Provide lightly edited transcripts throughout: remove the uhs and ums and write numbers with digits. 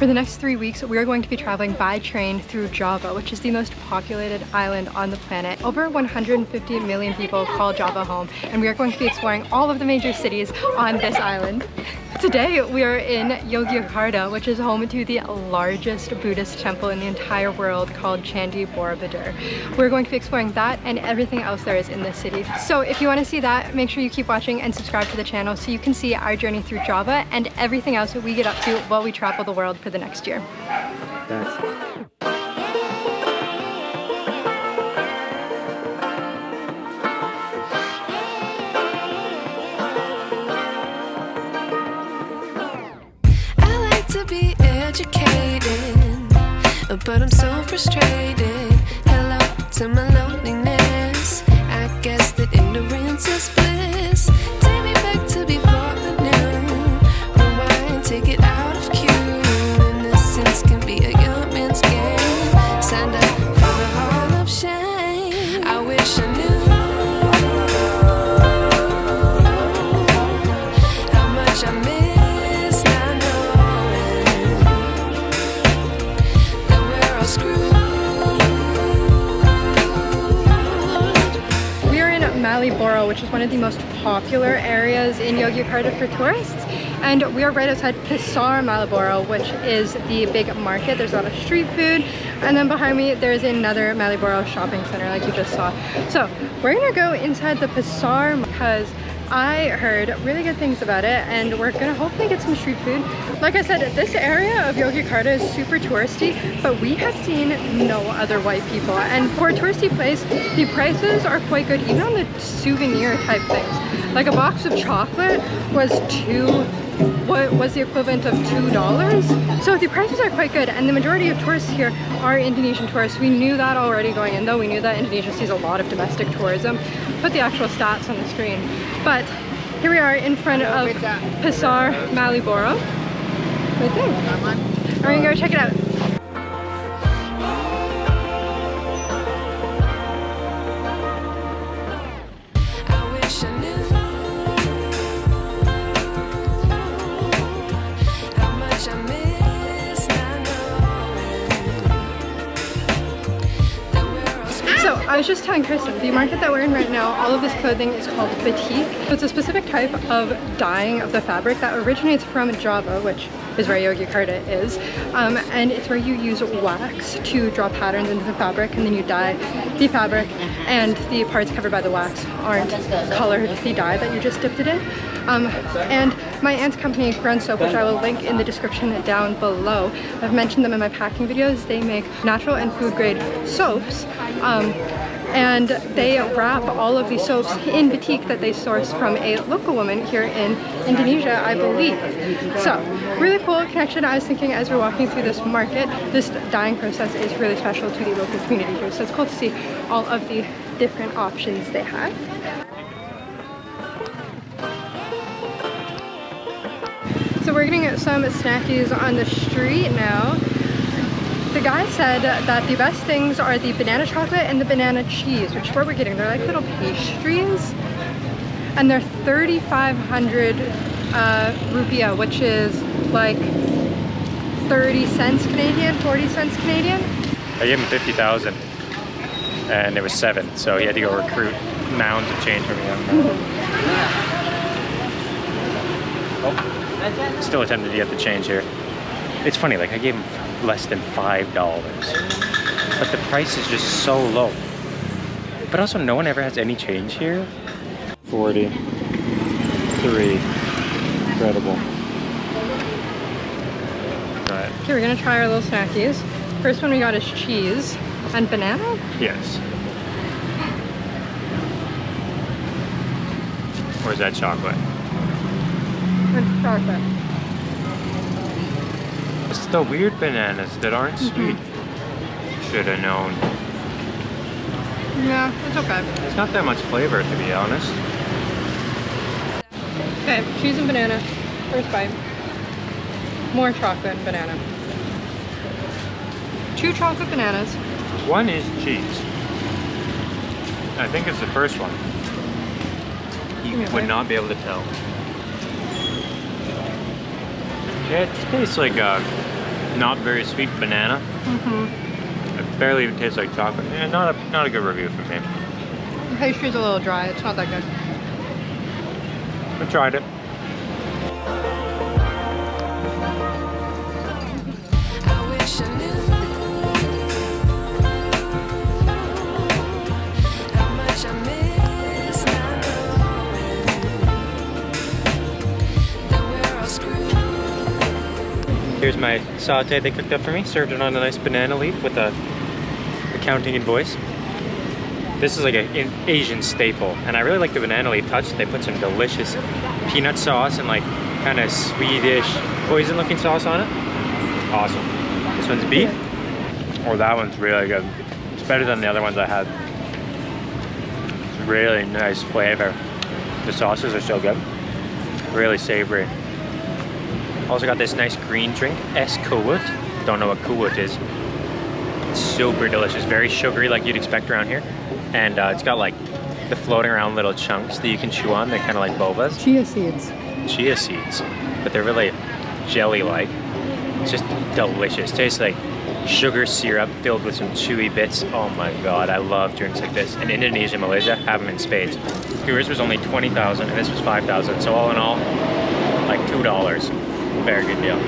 For the next 3 weeks, we are going to be traveling by train through Java, which is the most populated island on the planet. Over 150 million people call Java home, and we are going to be exploring all of the major cities on this island. Today we are in Yogyakarta, which is home to the largest Buddhist temple in the entire world called Candi Borobudur. We're going to be exploring that and everything else there is in this city. So if you want to see that, make sure you keep watching and subscribe to the channel so you can see our journey through Java and everything else that we get up to while we travel the world for the next year. Be educated, but I'm so frustrated. Hello to my loneliness. I guess that ignorance is bliss. Take me back to before I knew. Rewind, take it out of cue. Innocence can be a young man's game. Signed up for the hall of shame. I wish I knew how much I miss. Malioboro, which is one of the most popular areas in Yogyakarta for tourists, and we are right outside Pasar Malioboro, which is the big market. There's a lot of street food, and then behind me there's another Malioboro shopping center like you just saw. So we're gonna go inside the Pasar because I heard really good things about it, and we're gonna hopefully get some street food. Like I said, this area of Yogyakarta is super touristy, but we have seen no other white people. And for a touristy place, the prices are quite good, even on the souvenir type things. Like a box of chocolate was what was the equivalent of $2. So the prices are quite good, and the majority of tourists here are Indonesian tourists. We knew that already going in, though. We knew that Indonesia sees a lot of domestic tourism. Put the actual stats on the screen. But here we are in front of Pasar Malioboro. Right there. We're gonna go check it out. So I was just telling Kristen, the market that we're in right now, all of this clothing is called batik. So it's a specific type of dyeing of the fabric that originates from Java, which is where Yogyakarta is, and it's where you use wax to draw patterns into the fabric, and then you dye the fabric, and the parts covered by the wax aren't colored the dye that you just dipped it in. And my aunt's company, Ground Soap, which I will link in the description down below, I've mentioned them in my packing videos. They make natural and food grade soaps, and they wrap all of these soaps in batik that they source from a local woman here in Indonesia, I believe. So really cool connection. I was thinking as we're walking through this market, this dyeing process is really special to the local community here. So it's cool to see all of the different options they have. So we're getting some snackies on the street now. The guy said that the best things are the banana chocolate and the banana cheese, which is what we're getting. They're like little pastries, and they're 3,500 rupiah, which is like 30 cents Canadian, 40 cents Canadian. I gave him 50,000 and it was 7, so he had to go recruit mounds of change from me. Oh, still attempted to get the change here. It's funny, like I gave him less than $5, but the price is just so low. But also no one ever has any change here. 43, incredible. Right. Okay, we're gonna try our little snackies. First one we got is cheese and banana. Yes. Where's that chocolate? It's chocolate. It's the weird bananas that aren't sweet. Should have known. Yeah, it's okay. It's not that much flavor, to be honest. Okay, cheese and banana. First bite. More chocolate and banana. 2 chocolate bananas. One is cheese. I think it's the first one. You would not be able to tell. It tastes like not very sweet banana. It barely even tastes like chocolate. Yeah, not a good review for me. The pastry's a little dry. It's not that good. I tried it. I wish I knew how much I miss not knowing that we're all screwed. Here's my sauté they cooked up for me. Served it on a nice banana leaf with a accounting invoice. This is like an Asian staple, and I really like the banana leaf touch. They put some delicious peanut sauce and like kind of Swedish poison looking sauce on it. Awesome. This one's beef. Oh, that one's really good. It's better than the other ones I had. It's really nice flavor. The sauces are so good. Really savory. Also got this nice green drink, S-Kuwut. Don't know what kuwut is. It's super delicious, very sugary like you'd expect around here. And it's got like the floating around little chunks that you can chew on. They're kind of like bobas. Chia seeds. Chia seeds, but they're really jelly-like. It's just delicious. Tastes like sugar syrup filled with some chewy bits. Oh my god, I love drinks like this. In Indonesia, Malaysia, have them in spades. Yours was only 20,000 and this was 5,000. So all in all, like $2. Very good deal.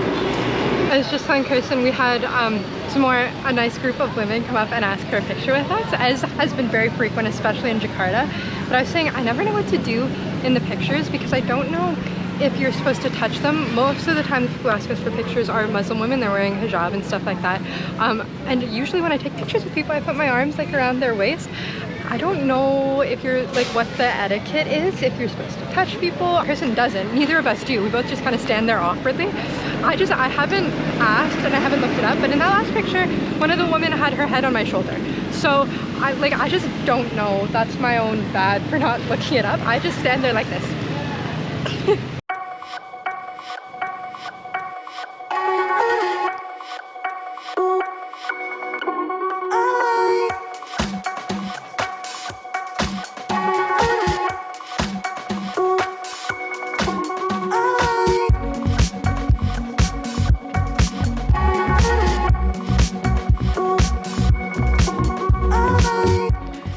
I was just telling Kirsten we had a nice group of women come up and ask for a picture with us, as has been very frequent, especially in Jakarta. But I was saying I never know what to do in the pictures because I don't know if you're supposed to touch them. Most of the time the people who ask us for pictures are Muslim women. They're wearing hijab and stuff like that. And usually when I take pictures with people, I put my arms like around their waist. I don't know if you're like what the etiquette is, if you're supposed to touch people. Kirsten doesn't, neither of us do. We both just kind of stand there awkwardly. I haven't asked and I haven't looked it up, but in that last picture, one of the women had her head on my shoulder. So I just don't know. That's my own bad for not looking it up. I just stand there like this.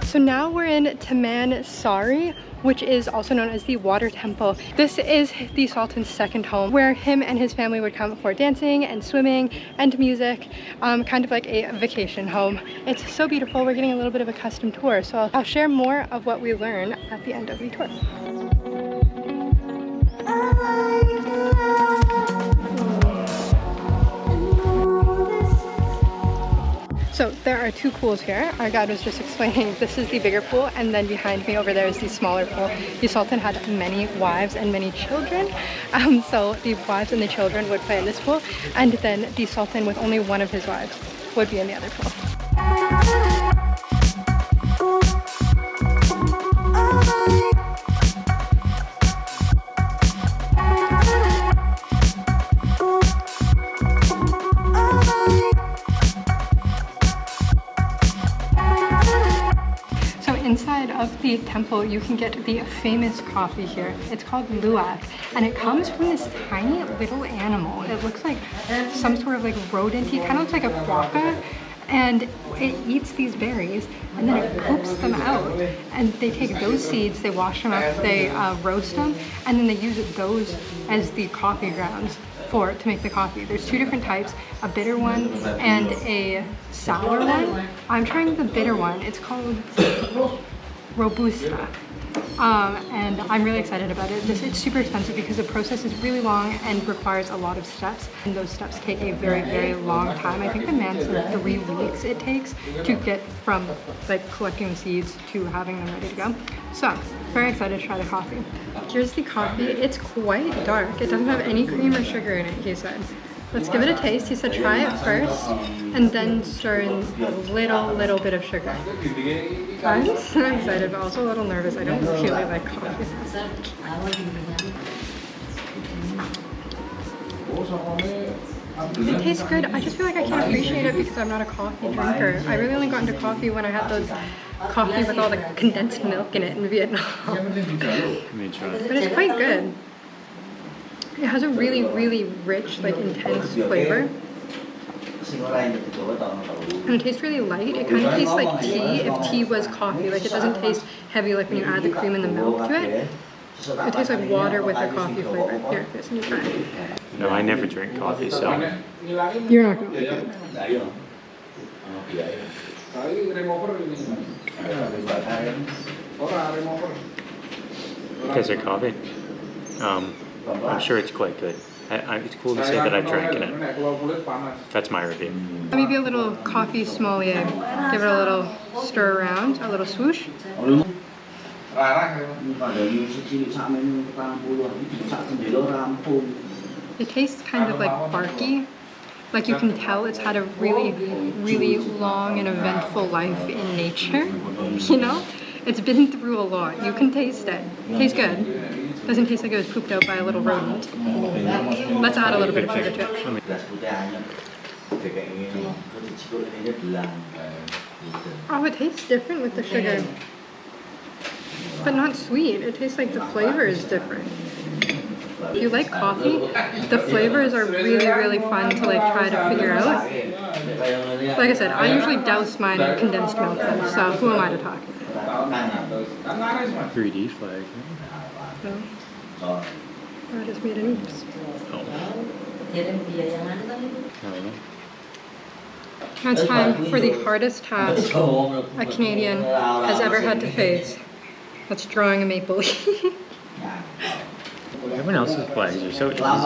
So now we're in Taman Sari, which is also known as the Water Temple. This is the Sultan's second home, where him and his family would come for dancing and swimming and music, kind of like a vacation home. It's so beautiful. We're getting a little bit of a custom tour, so I'll share more of what we learn at the end of the tour. So there are two pools here. Our guide was just explaining this is the bigger pool, and then behind me over there is the smaller pool. The Sultan had many wives and many children, so the wives and the children would play in this pool, and then the Sultan with only one of his wives would be in the other pool. Inside of the temple, you can get the famous coffee here. It's called luwak, and it comes from this tiny little animal. It looks like some sort of like rodent-y, kind of looks like a quokka, and it eats these berries, and then it poops them out. And they take those seeds, they wash them up, they roast them, and then they use those as the coffee grounds to make the coffee. There's two different types, a bitter one and a sour one. I'm trying the bitter one. It's called Robusta. And I'm really excited about it. It's super expensive because the process is really long and requires a lot of steps. And those steps take a very, very long time. I think the man said 3 weeks it takes to get from like collecting the seeds to having them ready to go. So, very excited to try the coffee. Here's the coffee. It's quite dark. It doesn't have any cream or sugar in it, he said. Let's give it a taste. He said try it first and then stir in a little bit of sugar. I'm so excited but also a little nervous. I don't really like coffee. It tastes good. I just feel like I can't appreciate it because I'm not a coffee drinker. I really only got into coffee when I had those coffee with all the condensed milk in it in Vietnam. But it's quite good. It has a really, really rich, like intense flavor. And it tastes really light. It kind of tastes like tea if tea was coffee. Like it doesn't taste heavy like when you add the cream and the milk to it. It tastes like water with the coffee flavor. Here, Chris, you try it. No, I never drink coffee, so. You're not going to like it. Because of coffee. I'm sure it's quite good. It's cool to say that I've drank in it. That's my review. Maybe a little coffee sommelier. Give it a little stir around, a little swoosh. It tastes kind of like barky. Like you can tell it's had a really, really long and eventful life in nature. You know? It's been through a lot. You can taste it. Tastes good. Doesn't taste like it was pooped out by a little rodent. Let's add a little bit of sugar to it. Oh, it tastes different with the sugar. But not sweet. It tastes like the flavor is different. If you like coffee, the flavors are really, really fun to like try to figure out. Like I said, I usually douse mine in condensed milk, so who am I to talk? 3D flag. No. Oh, I just made an oops. Oh. Now it's time for the hardest task a Canadian has ever had to face. That's drawing a maple leaf. Everyone else's flags are so easy. Ours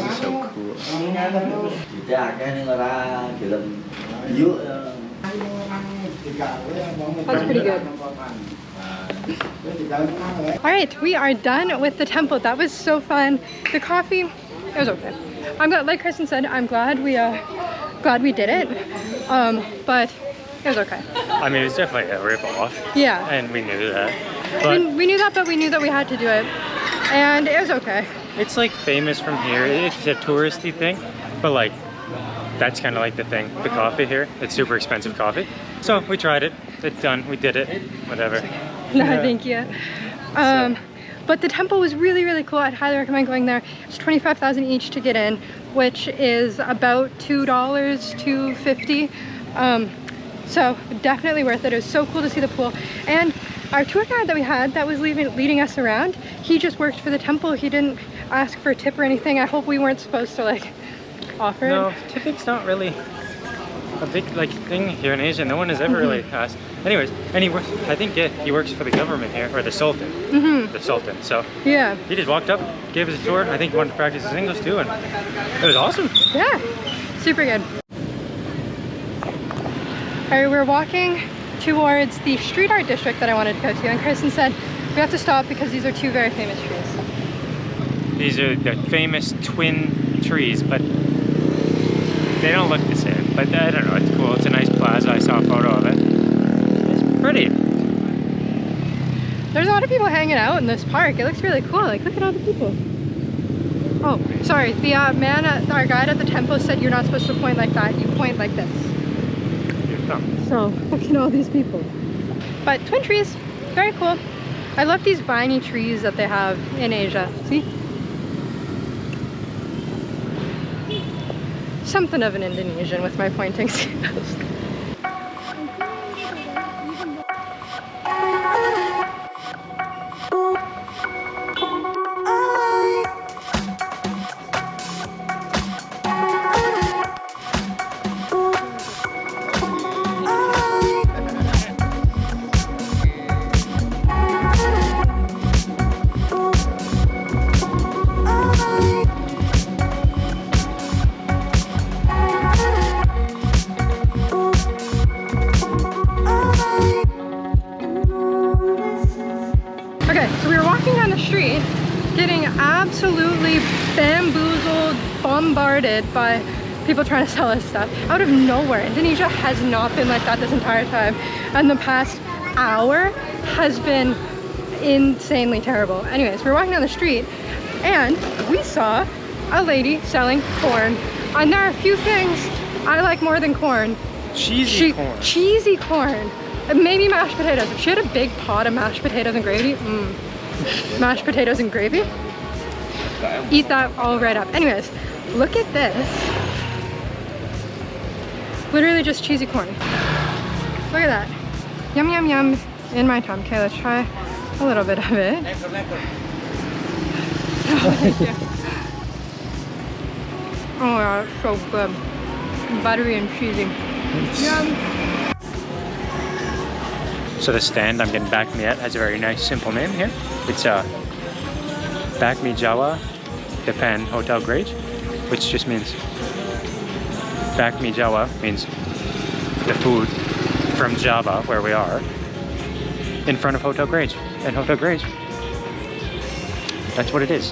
is so cool. That's pretty good. Alright, we are done with the temple. That was so fun. The coffee, it was okay. I'm glad, like Kristen said, I'm glad we did it. But it was okay. I mean, it was definitely a rip-off. Yeah. And we knew that. But we knew that, but we knew that we had to do it. And it was okay. it's like famous from here. It's a touristy thing, but like that's kind of like the thing. The coffee here, it's super expensive coffee. So we tried it. It's done. We did it. Whatever. No, thank you. But the temple was really, really cool. I'd highly recommend going there. It's $25,000 each to get in, which is about $2, $2.50. So definitely worth it. It was so cool to see the pool. And our tour guide that we had that was leading us around, he just worked for the temple. He didn't ask for a tip or anything. I hope we weren't supposed to like offer it. No, tipping's not really a big like thing here in Asia. No one has ever really asked. Anyways, and he works, I think he works for the government here, or the Sultan. The Sultan. So yeah, he just walked up, gave us a tour. I think he wanted to practice his English too, and it was awesome. Yeah, super good. Alright, we're walking towards the street art district that I wanted to go to, and Kristen said we have to stop because these are two very famous trees. These are the famous twin trees, but they don't look the same. But I don't know, it's cool. It's a nice plaza. I saw a photo of it. It's pretty. There's a lot of people hanging out in this park. It looks really cool. Like, look at all the people. Oh, sorry. The man, our guide at the temple said you're not supposed to point like that. You point like this. Your thumb. So, look at all these people. But twin trees, very cool. I love these viney trees that they have in Asia. See? Something of an Indonesian with my pointing skills. Getting absolutely bamboozled, bombarded by people trying to sell us stuff out of nowhere. Indonesia has not been like that this entire time, and the past hour has been insanely terrible. Anyways, we're walking down the street and we saw a lady selling corn, and there are a few things I like more than corn. Cheesy corn. Cheesy corn. Maybe mashed potatoes. If she had a big pot of mashed potatoes and gravy, mashed potatoes and gravy, eat that all right up. Anyways, Look at this. Literally just cheesy corn. Look at that. Yum, yum, yum in my tongue. Okay, let's try a little bit of it. Oh, thank you. Oh yeah, it's so good. Buttery and cheesy. Yum. So the stand I'm getting back me at has a very nice simple name here. It's Back Me Jawa Depan Hotel Grage, which just means Back Me Jawa means the food from Java, where we are, in front of Hotel Grage. And Hotel Grage, that's what it is.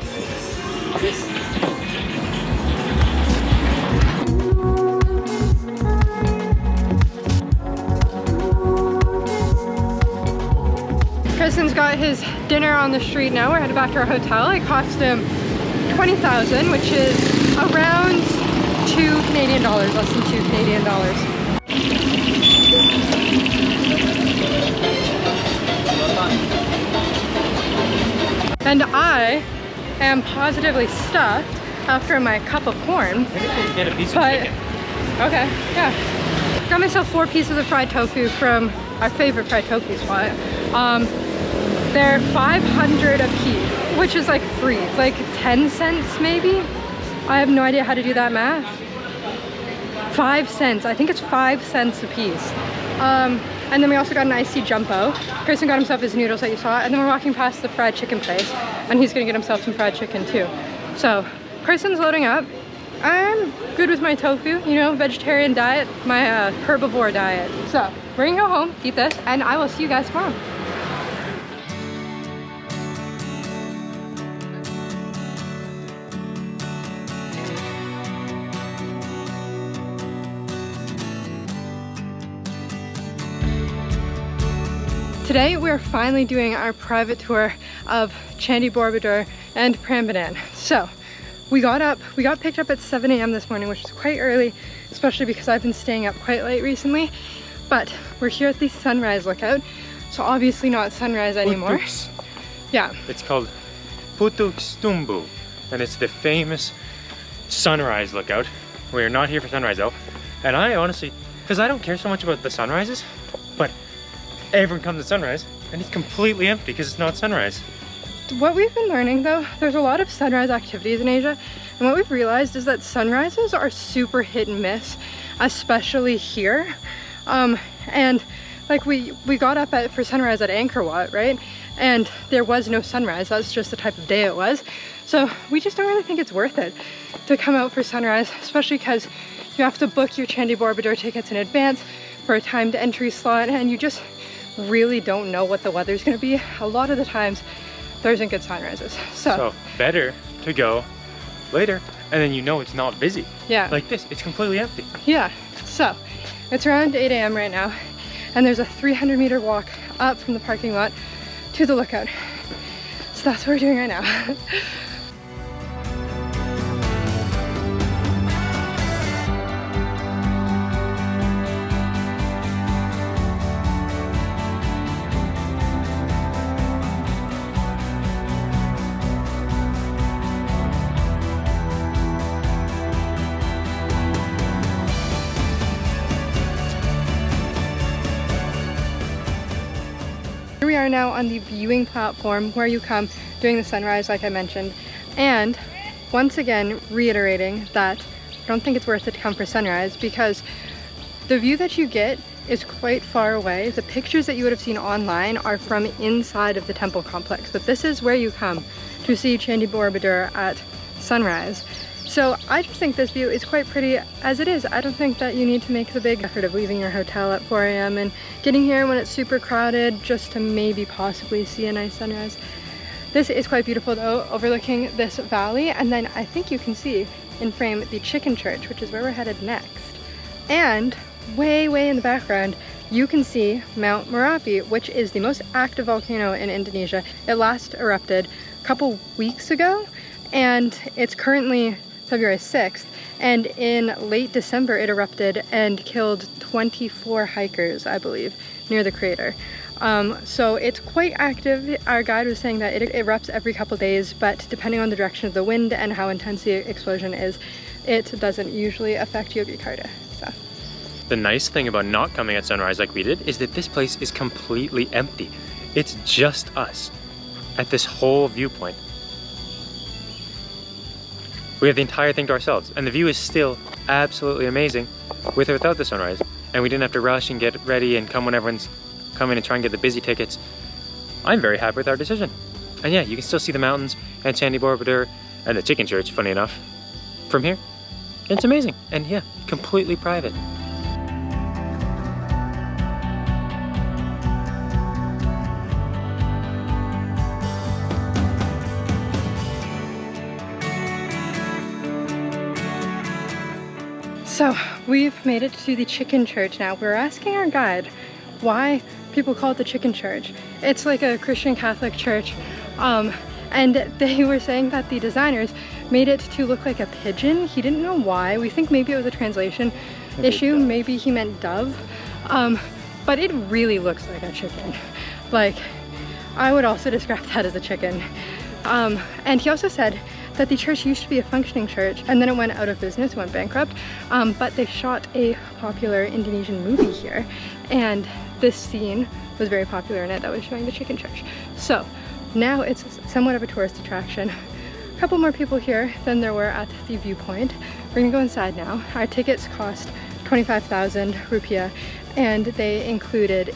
Kristen's got his dinner on the street now. We're headed back to our hotel. It cost him 20,000, which is around $2 Canadian, less than $2 Canadian. And I am positively stuffed after my cup of corn. Get a piece of chicken. Okay, yeah. Got myself 4 pieces of fried tofu from our favorite fried tofu spot. They're 500 a piece, which is like free, like 10 cents maybe. I have no idea how to do that math. 5 cents, I think it's 5 cents a piece. And then we also got an iced tea jumbo. Kristen got himself his noodles that you saw, and then we're walking past the fried chicken place, and he's gonna get himself some fried chicken too. So Kristen's loading up. I'm good with my tofu, you know, vegetarian diet, my herbivore diet. So we're gonna go home, eat this, and I will see you guys tomorrow. Today we are finally doing our private tour of Candi Borobudur and Prambanan. So we got picked up at 7 a.m. this morning, which is quite early, especially because I've been staying up quite late recently. But we're here at the sunrise lookout, so obviously not sunrise anymore. Putuks. Yeah. It's called Putuks Tumbu, and it's the famous sunrise lookout. We're not here for sunrise though, and I honestly, because I don't care so much about the sunrises, but everyone comes at sunrise and it's completely empty because it's not sunrise. What we've been learning though, there's a lot of sunrise activities in Asia, and what we've realized is that sunrises are super hit and miss, especially here. And like we got up for sunrise at Angkor Wat, right? And there was no sunrise. That's just the type of day it was. So we just don't really think it's worth it to come out for sunrise, especially because you have to book your Candi Borobudur tickets in advance for a timed entry slot, and you just really don't know what the weather's gonna be. A lot of the times there isn't good sunrises. So better to go later, and then you know it's not busy. Yeah. Like this, it's completely empty. Yeah, so it's around 8 a.m. right now, and there's a 300-meter walk up from the parking lot to the lookout. So that's what we're doing right now. Here we are now on the viewing platform where you come during the sunrise, like I mentioned, and once again reiterating that I don't think it's worth it to come for sunrise because the view that you get is quite far away. The pictures that you would have seen online are from inside of the temple complex, but this is where you come to see Candi Borobudur at sunrise. So I just think this view is quite pretty as it is. I don't think that you need to make the big effort of leaving your hotel at 4 a.m. and getting here when it's super crowded just to maybe possibly see a nice sunrise. This is quite beautiful though, overlooking this valley, and then I think you can see in frame the chicken church, which is where we're headed next. And way in the background you can see Mount Merapi, which is the most active volcano in Indonesia. It last erupted a couple weeks ago, and it's currently February 6th, and in late December it erupted and killed 24 hikers, I believe, near the crater. So it's quite active. Our guide was saying that it erupts every couple days, but depending on the direction of the wind and how intense the explosion is, it doesn't usually affect Yogyakarta. So. The nice thing about not coming at sunrise like we did is that this place is completely empty. It's just us at this whole viewpoint. We have the entire thing to ourselves, and the view is still absolutely amazing with or without the sunrise. And we didn't have to rush and get ready and come when everyone's coming and try and get the busy tickets. I'm very happy with our decision. And yeah, you can still see the mountains and Candi Borobudur and the chicken church, funny enough, from here. It's amazing, and yeah, completely private. So we've made it to the chicken church now. We're asking our guide why people call it the chicken church. It's like a Christian Catholic church, and they were saying that the designers made it to look like a pigeon. He didn't know why. We think maybe it was a translation issue. Maybe he meant dove, but it really looks like a chicken. Like, I would also describe that as a chicken. And he also said that the church used to be a functioning church and then it went out of business, went bankrupt, but they shot a popular Indonesian movie here, and this scene was very popular in it that was showing the chicken church. So now it's somewhat of a tourist attraction. A couple more people here than there were at the viewpoint. We're gonna go inside now. Our tickets cost 25,000 rupiah, and they included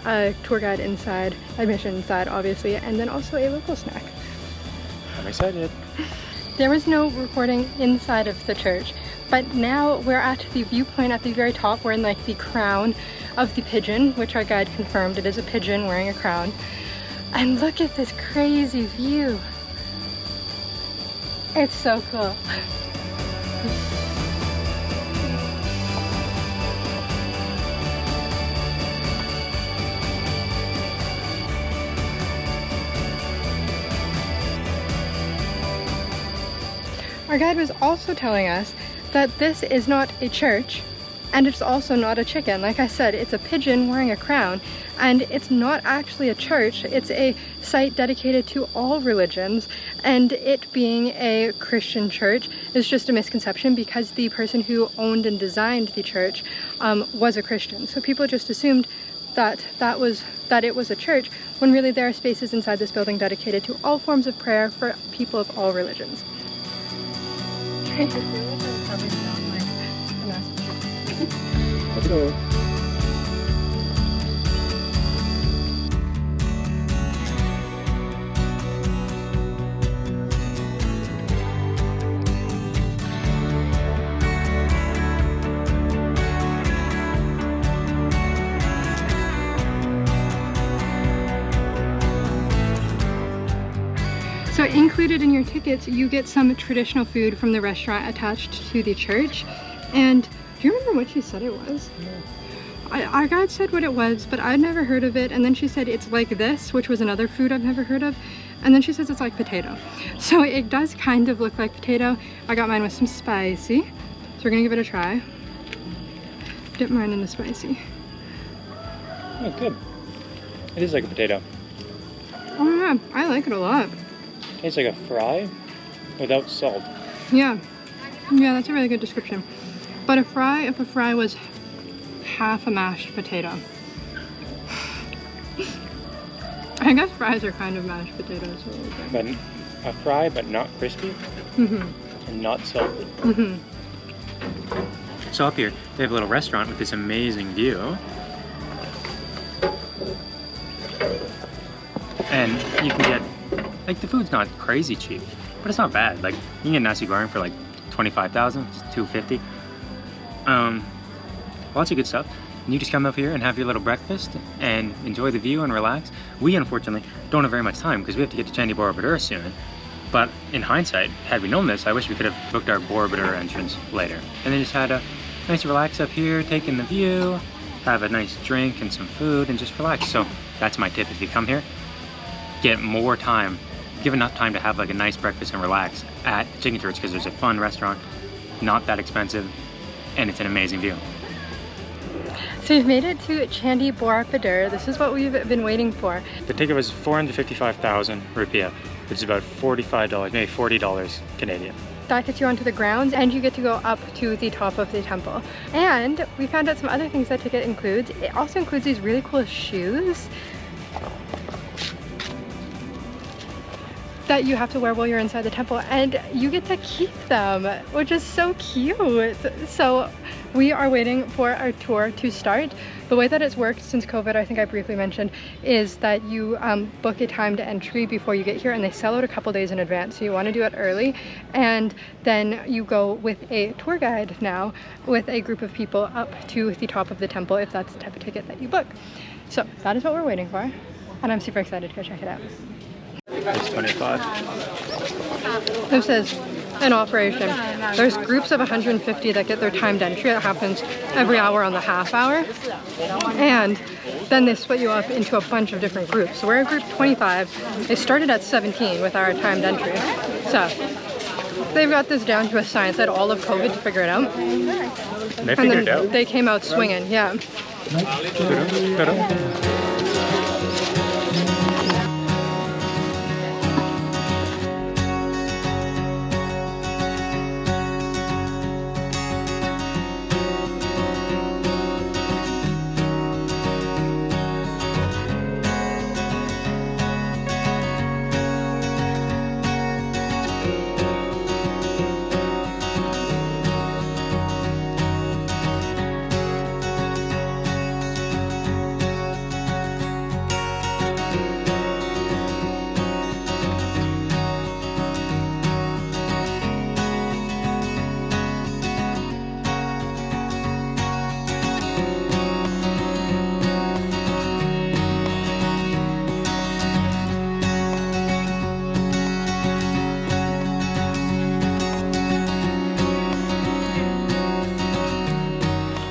a tour guide inside, admission inside obviously, and then also a local snack. I'm excited. There was no recording inside of the church, but now we're at the viewpoint at the very top. We're in like the crown of the pigeon, which our guide confirmed it is a pigeon wearing a crown. And look at this crazy view. It's so cool. Our guide was also telling us that this is not a church, and it's also not a chicken. Like I said, it's a pigeon wearing a crown, and it's not actually a church. It's a site dedicated to all religions, and it being a Christian church is just a misconception because the person who owned and designed the church was a Christian. So people just assumed that it was a church, when really there are spaces inside this building dedicated to all forms of prayer for people of all religions. I feel like I'm coming down like a massive. Let's go. So included in your tickets, you get some traditional food from the restaurant attached to the church. And do you remember what she said it was? No. Our guide said what it was, but I'd never heard of it. And then she said it's like this, which was another food I've never heard of. And then she says it's like potato. So it does kind of look like potato. I got mine with some spicy. So we're gonna give it a try. Dip mine in the spicy. Oh, good. It is like a potato. Oh yeah, I like it a lot. It's like a fry without salt. Yeah, that's a really good description. But if a fry was half a mashed potato. I guess fries are kind of mashed potatoes a little bit. But a fry, but not crispy, and not salty. So up here, they have a little restaurant with this amazing view. And you can get, like, the food's not crazy cheap, but it's not bad. Like, you can get nasi goreng for like 25,000, it's 250. Lots of good stuff. And you just come up here and have your little breakfast and enjoy the view and relax. We unfortunately don't have very much time because we have to get to Candi Borobudur soon. But in hindsight, had we known this, I wish we could have booked our Borobudur entrance later. And then just had a nice relax up here, take in the view, have a nice drink and some food, and just relax. So that's my tip. If you come here, get more time, give enough time to have like a nice breakfast and relax at the chicken church, because there's a fun restaurant, not that expensive, and it's an amazing view. So we've made it to Candi Borobudur. This is what we've been waiting for. The ticket was 455,000 rupiah, which is about $45, maybe $40 Canadian. that gets you onto the grounds, and you get to go up to the top of the temple. And we found out some other things that ticket includes. It also includes these really cool shoes that you have to wear while you're inside the temple, and you get to keep them, which is so cute. So we are waiting for our tour to start. The way that it's worked since COVID, I think I briefly mentioned, is that you book a timed entry before you get here, and they sell out a couple days in advance, so you want to do it early. And then you go with a tour guide now with a group of people up to the top of the temple if that's the type of ticket that you book. So that is what we're waiting for, and I'm super excited to go check it out. It's 25. This is an operation. There's groups of 150 that get their timed entry. It happens every hour on the half hour. And then they split you up into a bunch of different groups. So we're in group 25. They started at 17 with our timed entry. So they've got this down to a science. They had all of COVID to figure it out. They figured it out. They came out swinging, yeah.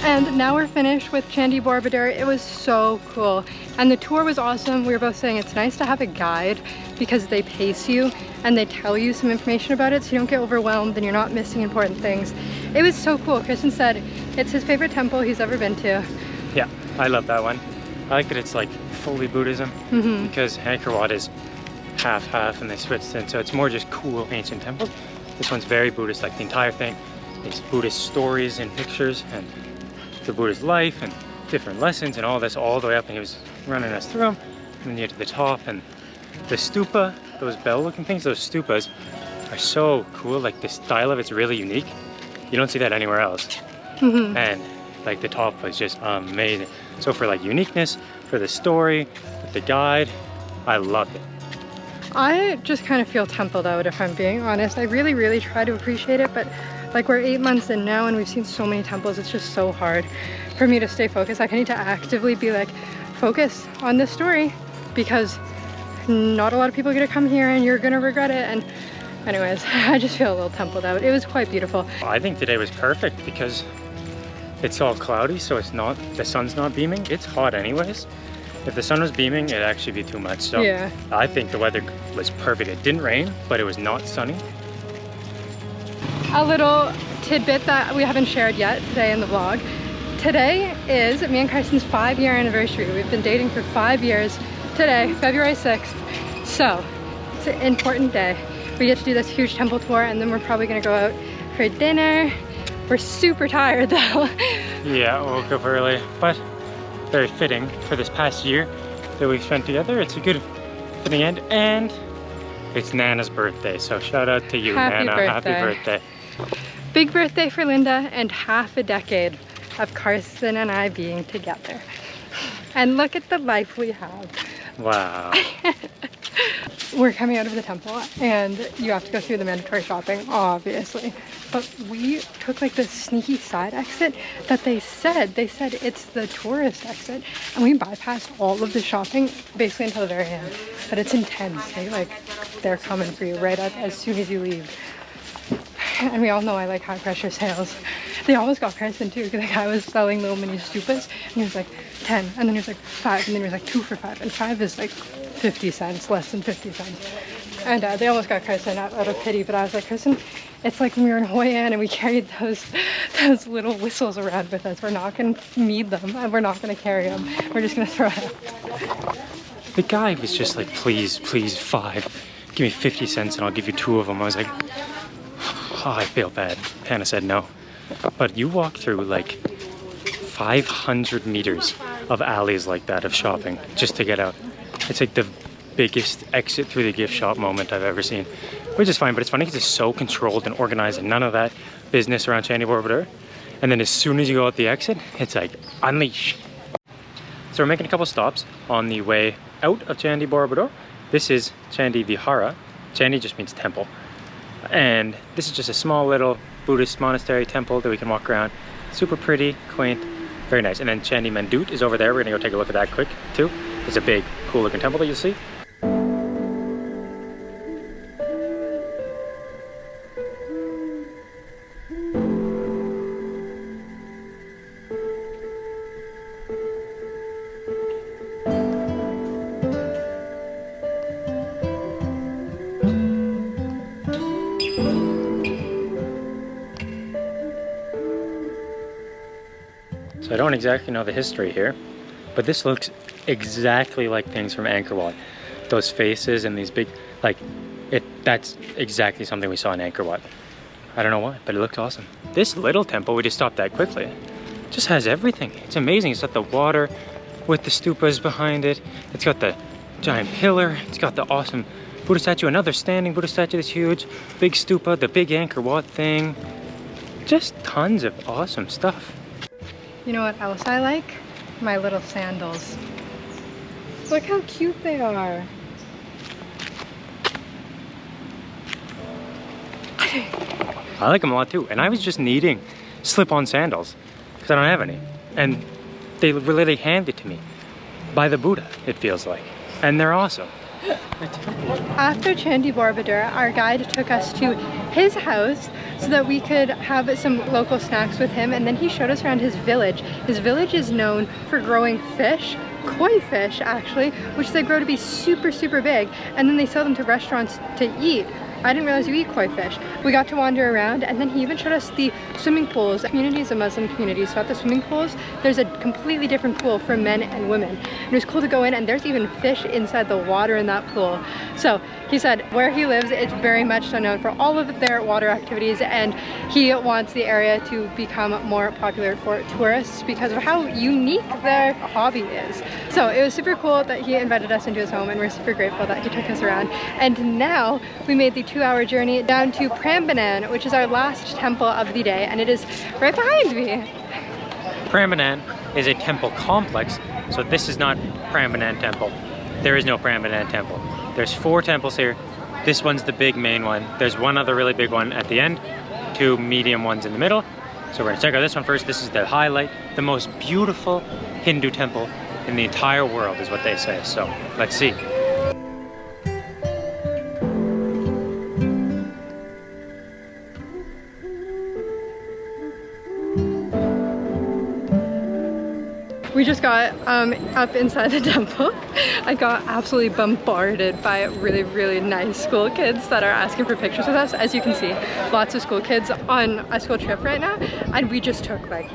And now we're finished with Candi Borobudur. It was so cool. And the tour was awesome. We were both saying it's nice to have a guide because they pace you and they tell you some information about it so you don't get overwhelmed and you're not missing important things. It was so cool. Kristen said it's his favorite temple he's ever been to. Yeah, I love that one. I like that it's like fully Buddhism because Angkor Wat is half and they switched it, so it's more just cool ancient temple. This one's very Buddhist, like the entire thing is Buddhist stories and pictures and the Buddhist life and different lessons and all this all the way up, and he was running us through them. And then you get to the top and the stupa, those bell looking things, those stupas are so cool. Like the style of it's really unique. You don't see that anywhere else. And like the top was just amazing. So for like uniqueness, for the story, with the guide, I loved it. I just kind of feel templed out, if I'm being honest. I really try to appreciate it, but like we're 8 months in now and we've seen so many temples, it's just so hard for me to stay focused. Like I need to actively be like, focus on this story because not a lot of people are gonna come here and you're gonna regret it. And anyways, I just feel a little templed out. It was quite beautiful. I think today was perfect because it's all cloudy, so it's not, the sun's not beaming. It's hot anyways. If the sun was beaming, it'd actually be too much. So yeah. I think the weather was perfect. It didn't rain, but it was not sunny. A little tidbit that we haven't shared yet today in the vlog. Today is me and Carson's 5-year anniversary. We've been dating for 5 years today, February 6th. So it's an important day. We get to do this huge temple tour and then we're probably gonna go out for dinner. We're super tired though. Yeah, woke up early, but very fitting for this past year that we've spent together. It's a good fitting end, and it's Nana's birthday, so shout out to you, Nana. Happy birthday. Big birthday for Linda, and half a decade of Carson and I being together. And look at the life we have. Wow. We're coming out of the temple and you have to go through the mandatory shopping, obviously. But we took like this sneaky side exit that they said it's the tourist exit. And we bypassed all of the shopping basically until the very end. But it's intense. They're coming for you right up as soon as you leave. And we all know I like high pressure sales. They almost got Carson too, because the guy was selling little mini stupas and he was like 10, and then he was like 5, and then he was like 2 for 5, and 5 is like 50 cents, less than 50 cents. And they almost got Carson out of pity, but I was like, Carson, it's like when we were in Hoi An and we carried those little whistles around with us. We're not going to need them and we're not going to carry them. We're just going to throw it out. The guy was just like, please, 5. Give me 50 cents and I'll give you 2 of them. I was like, Oh, I feel bad. Hannah said no. But you walk through like 500 meters of alleys like that of shopping just to get out. It's like the biggest exit through the gift shop moment I've ever seen. Which is fine, but it's funny because it's so controlled and organized and none of that business around Candi Borobudur. And then as soon as you go out the exit, it's like unleash. So we're making a couple stops on the way out of Candi Borobudur. This is Candi Vihara. Candi just means temple. And this is just a small little Buddhist monastery temple that we can walk around. Super pretty, quaint, very nice. And then Candi Mandut is over there. We're gonna go take a look at that quick too. It's a big, cool looking temple that you'll see. So I don't exactly know the history here, but this looks exactly like things from Angkor Wat. Those faces and these big, like, that's exactly something we saw in Angkor Wat. I don't know why, but it looked awesome. This little temple, we just stopped at quickly, just has everything. It's amazing. It's got the water with the stupas behind it. It's got the giant pillar. It's got the awesome Buddha statue, another standing Buddha statue that's huge. Big stupa, the big Angkor Wat thing. Just tons of awesome stuff. You know what else I like? My little sandals. Look how cute they are. I like them a lot too. And I was just needing slip-on sandals because I don't have any. And they really handed to me by the Buddha, it feels like. And they're awesome. After Candi Borobudur, our guide took us to his house so that we could have some local snacks with him, and then he showed us around his village. His village is known for growing fish, koi fish actually, which they grow to be super, super big, and then they sell them to restaurants to eat. I didn't realize you eat koi fish. We got to wander around, and then he even showed us the swimming pools. The community is a Muslim community, so at the swimming pools, there's a completely different pool for men and women. And it was cool to go in, and there's even fish inside the water in that pool. So he said where he lives, it's very much so known for all of their water activities, and he wants the area to become more popular for tourists because of how unique their hobby is. So it was super cool that he invited us into his home, and we're super grateful that he took us around. And now we made the 2-hour journey down to Prambanan, which is our last temple of the day, and it is right behind me. Prambanan is a temple complex, so this is not Prambanan temple. There is no Prambanan temple. There's 4 temples here. This one's the big main one. There's one other really big one at the end, 2 medium ones in the middle. So we're gonna check out this one first. This is the highlight, the most beautiful Hindu temple in the entire world is what they say. So let's see. We just got up inside the temple. I got absolutely bombarded by really, really nice school kids that are asking for pictures with us. As you can see, lots of school kids on a school trip right now, and we just took like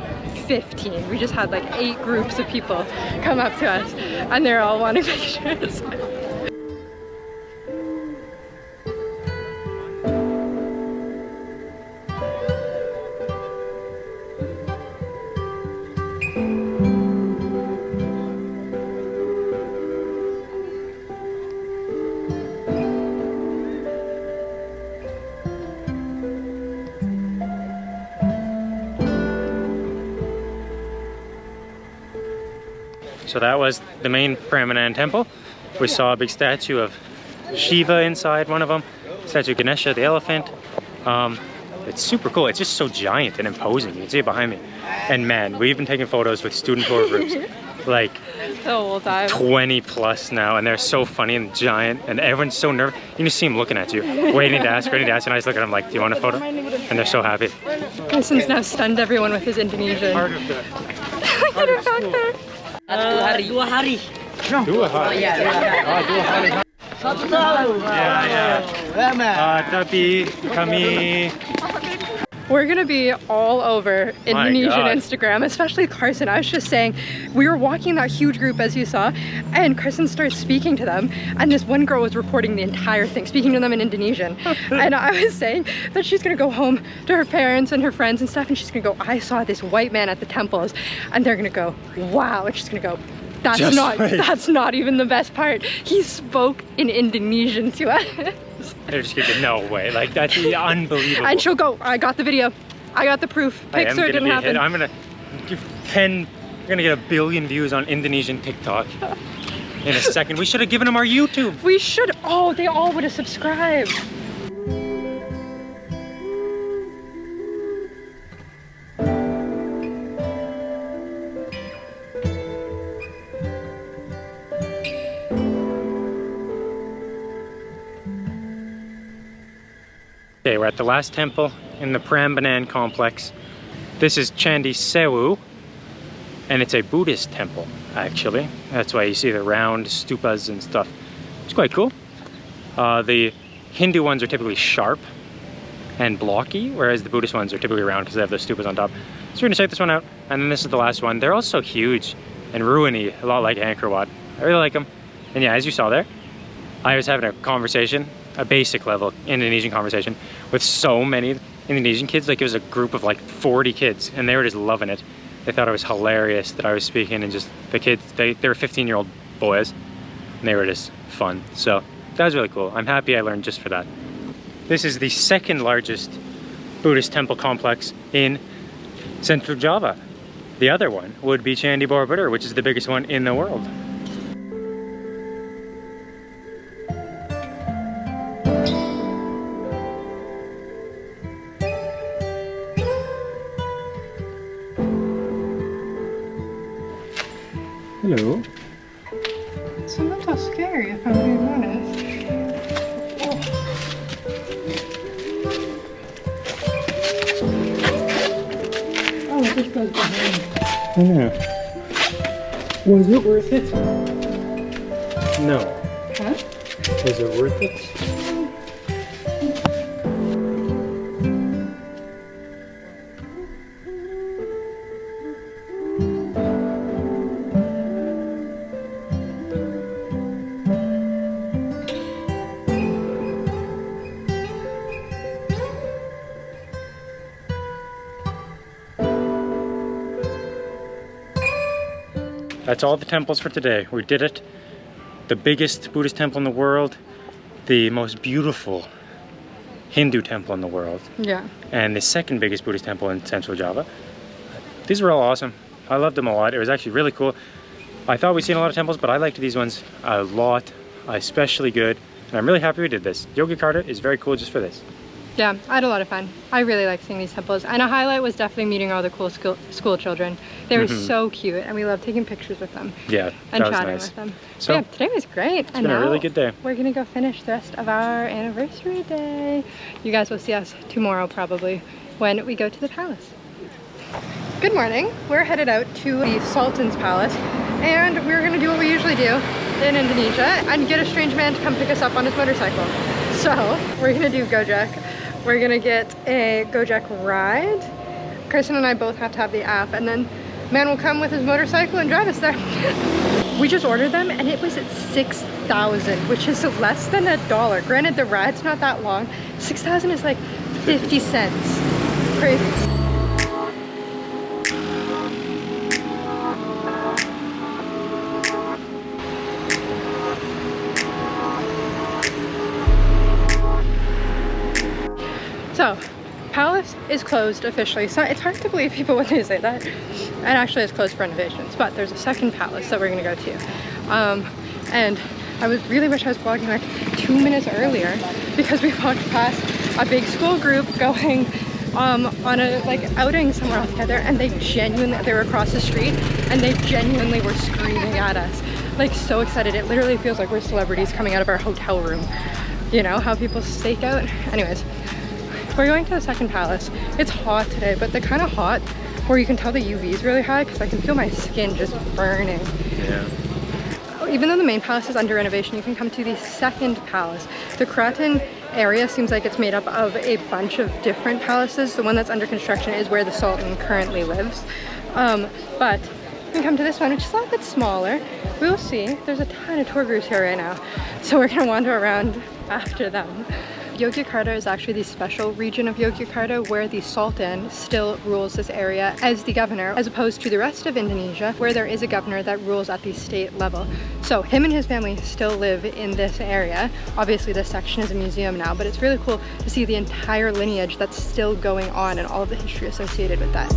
15. We just had like 8 groups of people come up to us, and they're all wanting pictures. So that was the main Prambanan temple. We saw a big statue of Shiva inside one of them, statue of Ganesha, the elephant. It's super cool. It's just so giant and imposing. You can see it behind me. And man, we've been taking photos with student tour groups, like the whole time. 20 plus now, and they're so funny and giant, and everyone's so nervous. You can just see them looking at you, waiting to ask, and I just look at them like, do you want a photo? And they're so happy. Kristen's now stunned everyone with his Indonesian. Part of that. Look at her back there. 2 hari. 2 hari. 2 hari. Ya, ya. 2 hari. Satu tahun. Ya, ya. Tapi kami We're gonna be all over Indonesian God. Instagram, especially Carson. I was just saying, we were walking that huge group as you saw, and Carson started speaking to them, and this one girl was recording the entire thing, speaking to them in Indonesian. And I was saying that she's gonna go home to her parents and her friends and stuff, and she's gonna go, I saw this white man at the temples, and they're gonna go, wow, and she's gonna go, that's not even the best part. He spoke in Indonesian to us. They're just gonna no way. Like, that's unbelievable. And she'll go, I got the video. I got the proof. Pixar didn't happen. I'm gonna give 10, we're gonna get 1 billion views on Indonesian TikTok in a second. We should have given them our YouTube. We should, oh, they all would have subscribed. Okay, we're at the last temple in the Prambanan complex. This is Candi Sewu, and it's a Buddhist temple, actually. That's why you see the round stupas and stuff. It's quite cool. The Hindu ones are typically sharp and blocky, whereas the Buddhist ones are typically round because they have the stupas on top. So we're gonna check this one out, and then this is the last one. They're all so huge and ruiny, a lot like Angkor Wat. I really like them. And yeah, as you saw there, I was having a conversation, a basic level Indonesian conversation with so many Indonesian kids. Like, it was a group of like 40 kids, and they were just loving it. They thought it was hilarious that I was speaking, and just the kids, they were 15-year-old boys, and they were just fun. So that was really cool. I'm happy I learned just for that. This is the second largest Buddhist temple complex in Central Java. The other one would be Candi Borobudur, which is the biggest one in the world. Hello. It's a little scary if I'm being honest. Oh, it just goes behind. Yeah. Was it worth it? No. Huh? Was it worth it? That's all the temples for today. We did it. The biggest Buddhist temple in the world, the most beautiful Hindu temple in the world, Yeah. and the second biggest Buddhist temple in Central Java. These were all awesome. I loved them a lot. It was actually really cool. I thought we'd seen a lot of temples, but I liked these ones a lot, especially good. And I'm really happy we did this. Yogyakarta is very cool just for this. Yeah, I had a lot of fun. I really liked seeing these temples. And a highlight was definitely meeting all the cool school children. They were so cute, and we loved taking pictures with them. Yeah, And that was chatting nice. with them. So, Yeah, today was great. It's been a really good day. We're gonna go finish the rest of our anniversary day. You guys will see us tomorrow probably when we go to the palace. Good morning. We're headed out to the Sultan's palace, and we're gonna do what we usually do in Indonesia and get a strange man to come pick us up on his motorcycle. So we're gonna do Gojek. We're gonna get a Gojek ride. Carson and I both have to have the app, and then man will come with his motorcycle and drive us there. We just ordered them, and it was at 6,000, which is less than $1. Granted, the ride's not that long. 6,000 is like 50 cents. Crazy. So, palace is closed officially. So it's hard to believe people when they say that. And actually it's closed for renovations, but there's a second palace that we're gonna go to. And I really wish I was vlogging like 2 minutes earlier, because we walked past a big school group going on a like outing somewhere else together, and they were across the street, and they genuinely were screaming at us. Like, so excited. It literally feels like we're celebrities coming out of our hotel room. You know how people stake out? Anyways. We're going to the second palace. It's hot today, but the kind of hot where you can tell the UV is really high, because I can feel my skin just burning. Yeah. Even though the main palace is under renovation, you can come to the second palace. The Kraton area seems like it's made up of a bunch of different palaces. The one that's under construction is where the Sultan currently lives. But we can come to this one, which is a little bit smaller. We'll see. There's a ton of tour groups here right now, so we're gonna wander around after them. Yogyakarta is actually the special region of Yogyakarta where the Sultan still rules this area as the governor, as opposed to the rest of Indonesia where there is a governor that rules at the state level. So him and his family still live in this area. Obviously this section is a museum now, but it's really cool to see the entire lineage that's still going on and all of the history associated with that.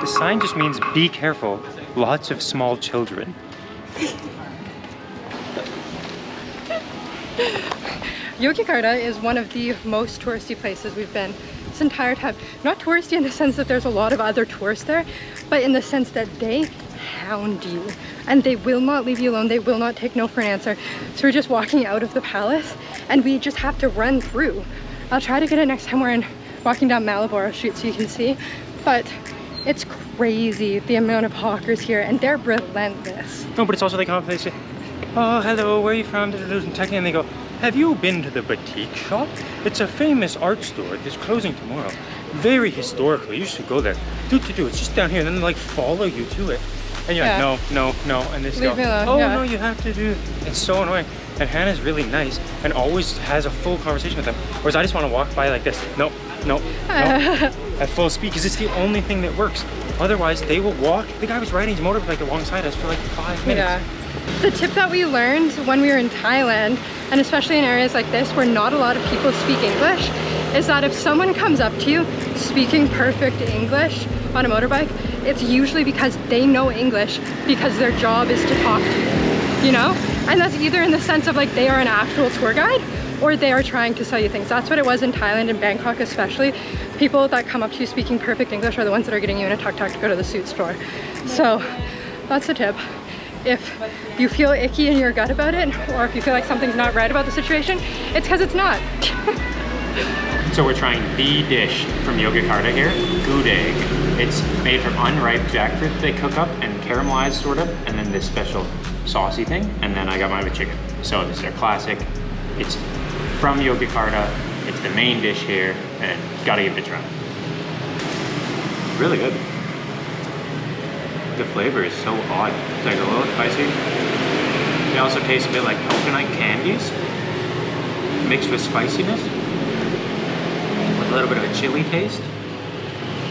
The sign just means be careful, lots of small children. Yogyakarta is one of the most touristy places we've been this entire time. Not touristy in the sense that there's a lot of other tourists there, but in the sense that they hound you and they will not leave you alone. They will not take no for an answer. So we're just walking out of the palace and we just have to run through. I'll try to get it next time we're walking down Malioboro Street so you can see, but it's crazy the amount of hawkers here and they're relentless. No, but it's also they come up and they say, oh, hello, where are you from? And they go, have you been to the boutique shop? It's a famous art store. It's closing tomorrow. Very historical. You should go there. It's just down here. And then they like follow you to it. And you're like, no. And they just go, oh, no, you have to do. It's so annoying. And Hannah's really nice and always has a full conversation with them. Whereas I just want to walk by like this. No. At full speed, because it's the only thing that works. Otherwise, they will walk. The guy was riding his motorbike alongside us for like 5 minutes. Yeah. The tip that we learned when we were in Thailand, and especially in areas like this where not a lot of people speak English, is that if someone comes up to you speaking perfect English on a motorbike, it's usually because they know English because their job is to talk to you, you know? And that's either in the sense of like they are an actual tour guide or they are trying to sell you things. That's what it was in Thailand and Bangkok especially. People that come up to you speaking perfect English are the ones that are getting you in a tuk-tuk to go to the suit store. So that's the tip. If you feel icky in your gut about it, or if you feel like something's not right about the situation, it's because it's not. So we're trying the dish from Yogyakarta here, gudeg. It's made from unripe jackfruit they cook up and caramelized sort of, and then this special saucy thing, and then I got mine with chicken. So this is their classic. It's from Yogyakarta, it's the main dish here, and gotta give it a try. Really good. The flavor is so odd. It's like a little spicy. It also tastes a bit like coconut candies mixed with spiciness with a little bit of a chili taste.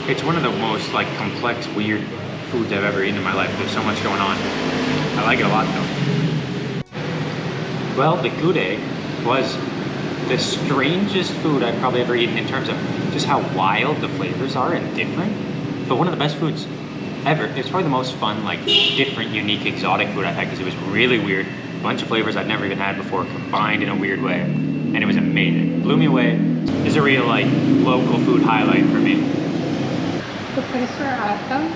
It's one of the most like complex, weird foods I've ever eaten in my life. There's so much going on. I like it a lot though. Well, the gudeg was the strangest food I've probably ever eaten in terms of just how wild the flavors are and different, but one of the best foods ever. It's probably the most fun, like different, unique, exotic food I've had because it was really weird. A bunch of flavors I'd never even had before combined in a weird way, and it was amazing. It blew me away. It's a real like local food highlight for me. The place we're at though,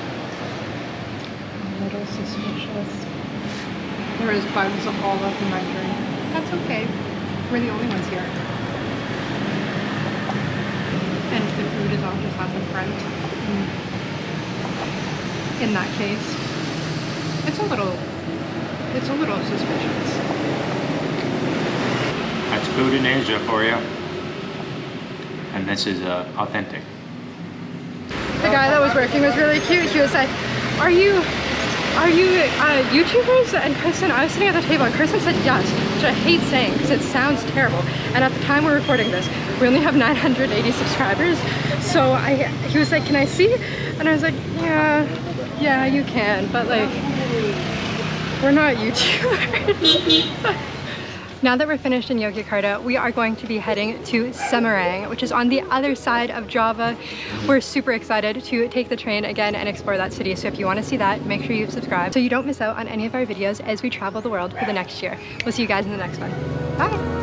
a little suspicious. There is bugs all up in my drink. That's okay. We're the only ones here. And the food is all just at the front. In that case, it's a little suspicious. That's food in Asia for you. And this is authentic. The guy that was working was really cute. He was like, are you YouTubers? And Kristen, I was sitting at the table and Kristen said yes, which I hate saying because it sounds terrible. And at the time we're recording this, we only have 980 subscribers. So he was like, can I see? And I was like, yeah, you can, but like, we're not YouTubers. Now that we're finished in Yogyakarta, we are going to be heading to Semarang, which is on the other side of Java. We're super excited to take the train again and explore that city. So if you want to see that, make sure you subscribe so you don't miss out on any of our videos as we travel the world for the next year. We'll see you guys in the next one. Bye.